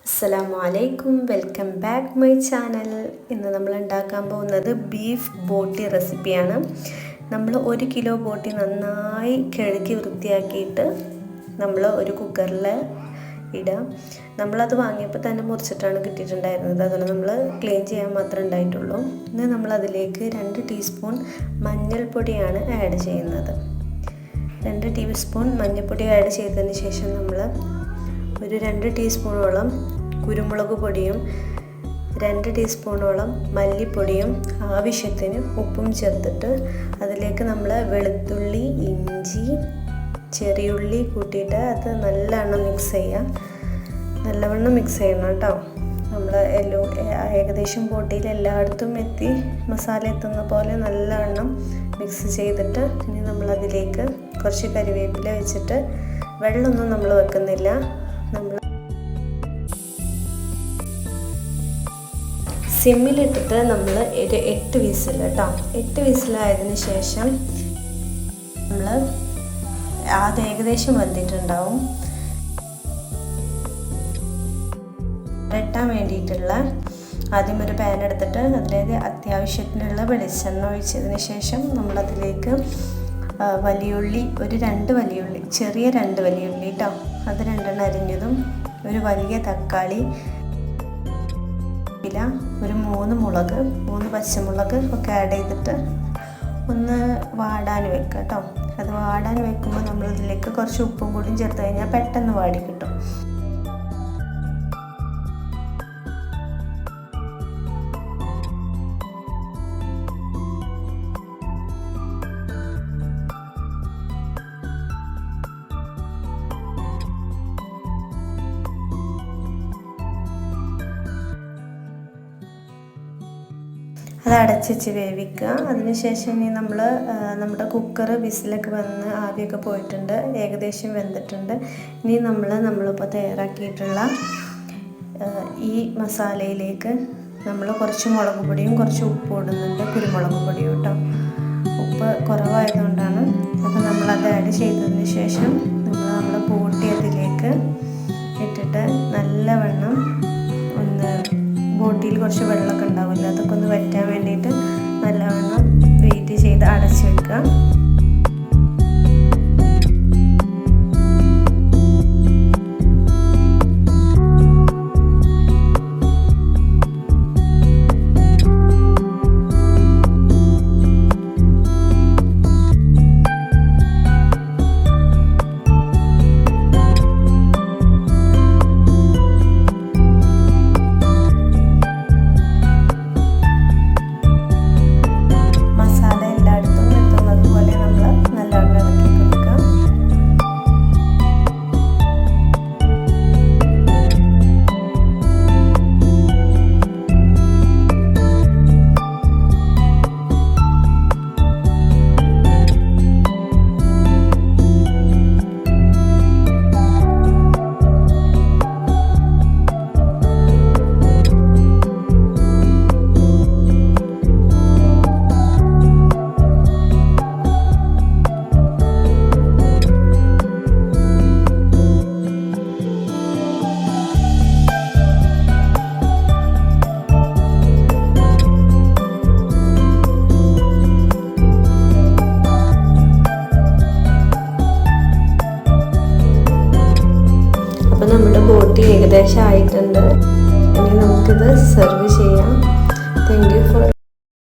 അസ്സലാമലൈക്കും, welcome back my channel. ഇന്ന് നമ്മൾ ഉണ്ടാക്കാൻ പോകുന്നത് ബീഫ് ബോട്ടി റെസിപ്പിയാണ്. നമ്മൾ 1 കിലോ ബോട്ടി നന്നായി കഴുകി വൃത്തിയാക്കിയിട്ട് നമ്മൾ ഒരു കുക്കറിൽ ഇടാം. നമ്മളത് വാങ്ങിയപ്പോൾ തന്നെ മുറിച്ചിട്ടാണ് കിട്ടിയിട്ടുണ്ടായിരുന്നത്, അതുകൊണ്ട് നമ്മൾ ക്ലീൻ ചെയ്യാൻ മാത്രമേ ഉണ്ടായിട്ടുള്ളൂ. ഇന്ന് നമ്മളതിലേക്ക് 2 ടീസ്പൂൺ മഞ്ഞൾപ്പൊടിയാണ് ആഡ് ചെയ്യുന്നത്. 2 ടീസ്പൂൺ മഞ്ഞൾപ്പൊടി ആഡ് ചെയ്തതിന് ശേഷം നമ്മൾ ഒരു 2 ടീസ്പൂണോളം കുരുമുളക് പൊടിയും 2 ടീസ്പൂണോളം മല്ലിപ്പൊടിയും ആവശ്യത്തിന് ഉപ്പും ചേർത്തിട്ട് അതിലേക്ക് നമ്മൾ വെളുത്തുള്ളി, ഇഞ്ചി, ചെറിയുള്ളി കൂട്ടിയിട്ട് അത് നല്ലവണ്ണം മിക്സ് ചെയ്യാം. നല്ലവണ്ണം മിക്സ് ചെയ്യണം കേട്ടോ. നമ്മൾ ഏകദേശം ബോട്ടിയിൽ എല്ലായിടത്തും മസാല എത്തുന്ന പോലെ നല്ലവണ്ണം മിക്സ് ചെയ്തിട്ട് ഇനി നമ്മളതിലേക്ക് കുറച്ച് കരിവേപ്പില വെച്ചിട്ട് വെള്ളമൊന്നും നമ്മൾ വെക്കുന്നില്ല. നമ്മൾ സിമ്മിലിട്ടിട്ട് നമ്മൾ ഒരു 8 വിസിൽ കേട്ടോ. 8 വിസിലായതിന് ശേഷം നമ്മൾ അത് ഏകദേശം വന്നിട്ടുണ്ടാവും. വരട്ടാൻ വേണ്ടിയിട്ടുള്ള ആദ്യം ഒരു പാൻ എടുത്തിട്ട് അതിലേക്ക് അത്യാവശ്യത്തിനുള്ള വെളിച്ചെണ്ണ ഒഴിച്ചതിന് ശേഷം നമ്മളതിലേക്ക് വലിയുള്ളി, ഒരു 2 വലിയുള്ളി, ചെറിയ 2 വലിയുള്ളി കേട്ടോ, അത് 2 അരിഞ്ഞതും, ഒരു വലിയ തക്കാളി, ഒരു 3 മുളക്, 3 പച്ചമുളക് ഒക്കെ ആഡ് ചെയ്തിട്ട് ഒന്ന് വാടാൻ വെക്കുക കേട്ടോ. അത് വാടാൻ വെക്കുമ്പോൾ നമ്മളിതിലേക്ക് കുറച്ച് ഉപ്പും കൂടിയും ചേർത്ത് കഴിഞ്ഞാൽ പെട്ടെന്ന് വാടി കിട്ടും. അത് അടച്ച് വെച്ച് വേവിക്കുക. അതിനുശേഷം ഇനി നമ്മുടെ കുക്കർ വിസിലൊക്കെ വന്ന് ആവിയൊക്കെ പോയിട്ടുണ്ട്, ഏകദേശം വെന്തിട്ടുണ്ട്. ഇനി നമ്മളിപ്പോൾ തയ്യാറാക്കിയിട്ടുള്ള ഈ മസാലയിലേക്ക് നമ്മൾ കുറച്ച് മുളക് പൊടിയും കുറച്ച് ഉപ്പും ഇടുന്നുണ്ട്, കുരുമുളക് പൊടിയും കേട്ടോ. ഉപ്പ് കുറവായതുകൊണ്ടാണ്. അപ്പോൾ നമ്മളത് ആഡ് ചെയ്തതിന് ശേഷം നമ്മൾ ബോട്ടി അതിലേക്ക് ഇട്ടിട്ട് നല്ലവണ്ണം ബോട്ടിയിൽ കുറച്ച് വെള്ളമൊക്കെ ഉണ്ടാവില്ല, അതൊക്കെ ഒന്ന് വറ്റാൻ വേണ്ടിയിട്ട് നല്ലവണ്ണം വെയിറ്റ് ചെയ്ത് അടച്ച് വെക്കുക. അപ്പോൾ നമ്മുടെ ബോട്ടി ഏകദേശം ആയിട്ടുണ്ട്. ഇനി നമുക്കിത് സെർവ് ചെയ്യാം.